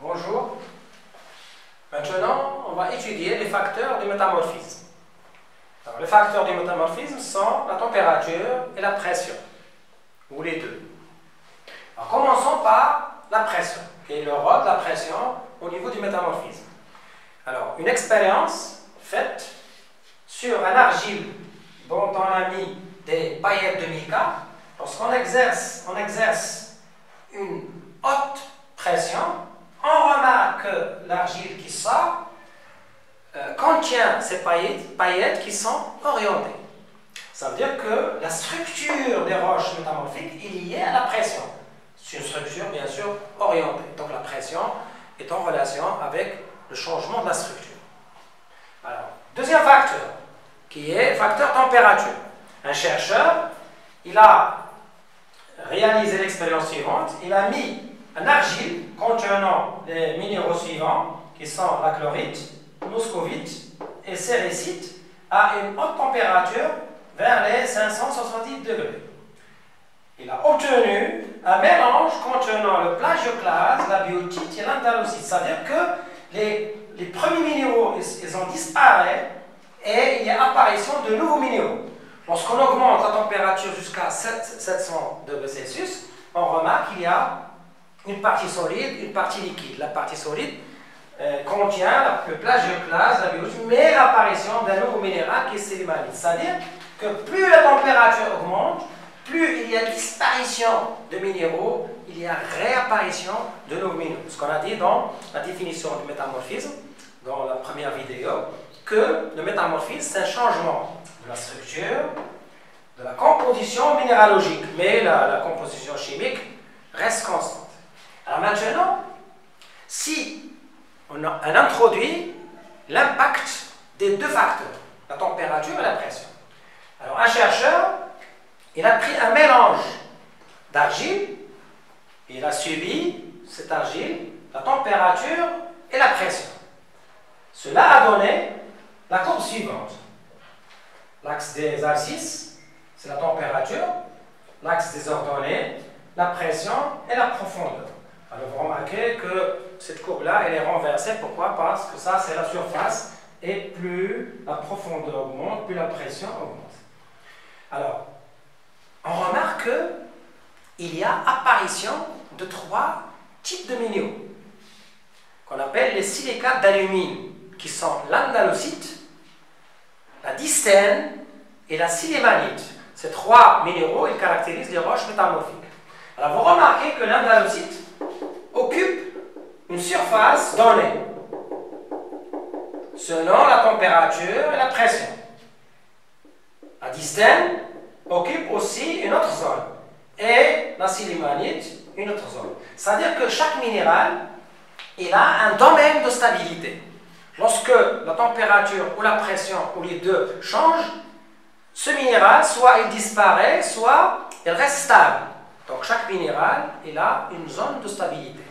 Bonjour. Maintenant, on va étudier les facteurs du métamorphisme. Alors, les facteurs du métamorphisme sont la température et la pression, ou les deux. Alors, commençons par la pression, qui est le rôle de la pression au niveau du métamorphisme. Alors, une expérience faite sur un argile dont on a mis des paillettes de mica. Lorsqu'on exerce une haute pression, on remarque que l'argile qui sort contient ces paillettes qui sont orientées. Ça veut dire que la structure des roches métamorphiques est liée à la pression. C'est une structure bien sûr orientée. Donc la pression est en relation avec le changement de la structure. Alors, deuxième facteur, qui est le facteur température. Un chercheur, il a réalisé l'expérience suivante. Il a mis un argile contenant les minéraux suivants, qui sont la chlorite, moscovite et cérécite, à une haute température vers les 570 degrés. Il a obtenu un mélange contenant le plagioclase, la biotite et l'andalusite. C'est-à-dire que les premiers minéraux, ils ont disparu et il y a apparition de nouveaux minéraux. Lorsqu'on augmente la température jusqu'à 700 degrés Celsius, on remarque qu'il y a une partie solide, une partie liquide. La partie solide contient le plagioclase, la biotite, mais l'apparition d'un nouveau minéral qui est sélémanite. C'est-à-dire que plus la température augmente, plus il y a disparition de minéraux, il y a réapparition de nouveaux minéraux. Ce qu'on a dit dans la définition du métamorphisme, dans la première vidéo, que le métamorphisme, c'est un changement de la structure, de la composition minéralogique, mais la composition chimique reste constante. Alors maintenant, si on introduit l'impact des deux facteurs, la température et la pression. Alors un chercheur, il a pris un mélange d'argile, et il a suivi cette argile, la température et la pression. Cela a donné la courbe suivante. L'axe des abscisses, c'est la température, l'axe des ordonnées, la pression et la profondeur. Alors vous remarquez que cette courbe-là, elle est renversée. Pourquoi? Parce que ça, c'est la surface, et plus la profondeur augmente, plus la pression augmente. Alors, on remarque qu'il y a apparition de trois types de minéraux, qu'on appelle les silicates d'alumine, qui sont l'andalusite, la dystène et la sélémanite. Ces trois minéraux, ils caractérisent les roches métamorphiques. Alors vous remarquez que l'andalusite occupe une surface donnée selon la température et la pression. La dystène occupe aussi une autre zone et la sélémanite une autre zone. C'est-à-dire que chaque minéral, il a un domaine de stabilité. Lorsque la température ou la pression ou les deux changent, ce minéral, soit il disparaît, soit il reste stable. Donc chaque minéral, il a une zone de stabilité.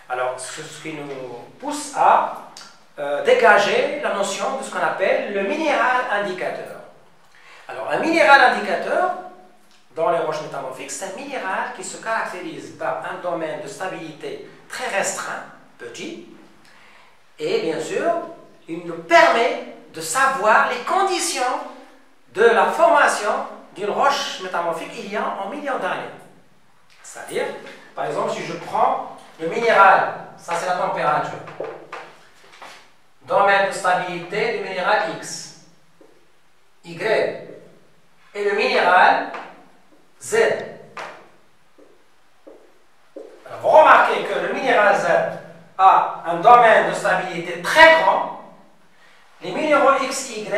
Alors, ce qui nous pousse à dégager la notion de ce qu'on appelle le minéral indicateur. Alors, un minéral indicateur, dans les roches métamorphiques, c'est un minéral qui se caractérise par un domaine de stabilité très restreint, petit, et bien sûr, il nous permet de savoir les conditions de la formation d'une roche métamorphique il y a en millions d'années. C'est-à-dire, par exemple, si je prends le minéral, ça c'est la température, domaine de stabilité du minéral X, Y, et le minéral Z. Alors, vous remarquez que le minéral Z a un domaine de stabilité très grand. Les minéraux X, Y,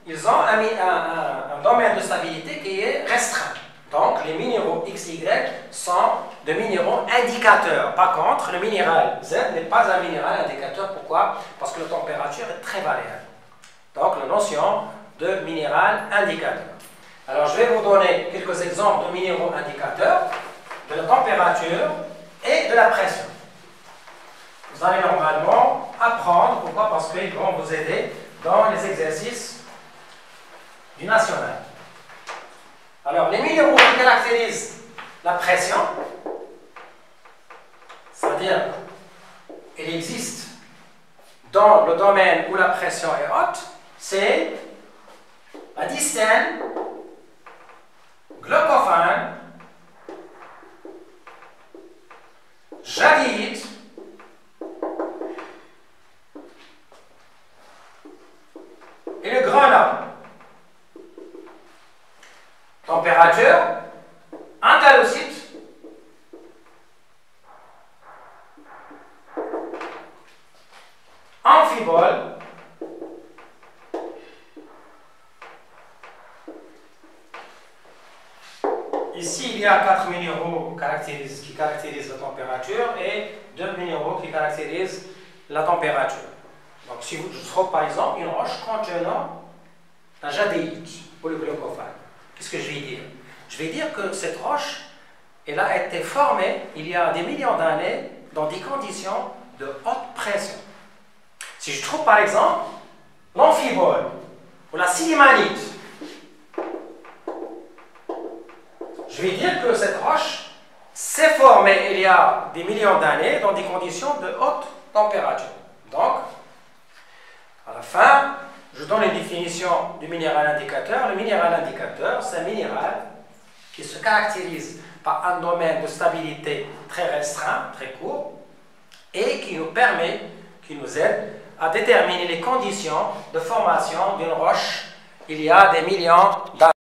ils ont un domaine de stabilité qui est restreint. Donc, les minéraux X, Y sont des minéraux indicateurs. Par contre, le minéral Z n'est pas un minéral indicateur. Pourquoi? Parce que la température est très variable. Donc, la notion de minéral indicateur. Alors, je vais vous donner quelques exemples de minéraux indicateurs, de la température et de la pression. Vous allez normalement apprendre. Pourquoi? Parce qu'ils vont vous aider dans les exercices du national. Alors, les minéraux qui caractérisent la pression, c'est-à-dire il existe dans le domaine où la pression est haute, c'est la distane glucophane jadid et le grenat. Température, antalocite, amphibole, ici il y a 4 minéraux qui caractérisent la température et 2 minéraux qui caractérisent la température. Donc si je trouve par exemple une roche contenant la jadéite ou le glucophane, qu'est-ce que je vais dire? Je vais dire que cette roche, elle a été formée il y a des millions d'années dans des conditions de haute pression. Si je trouve par exemple l'amphibole ou la silimanite, je vais dire que cette roche s'est formée il y a des millions d'années dans des conditions de haute température. Donc, à la fin, je donne une définition du minéral indicateur. Le minéral indicateur, c'est un minéral qui se caractérise par un domaine de stabilité très restreint, très court, et qui nous aide à déterminer les conditions de formation d'une roche il y a des millions d'années.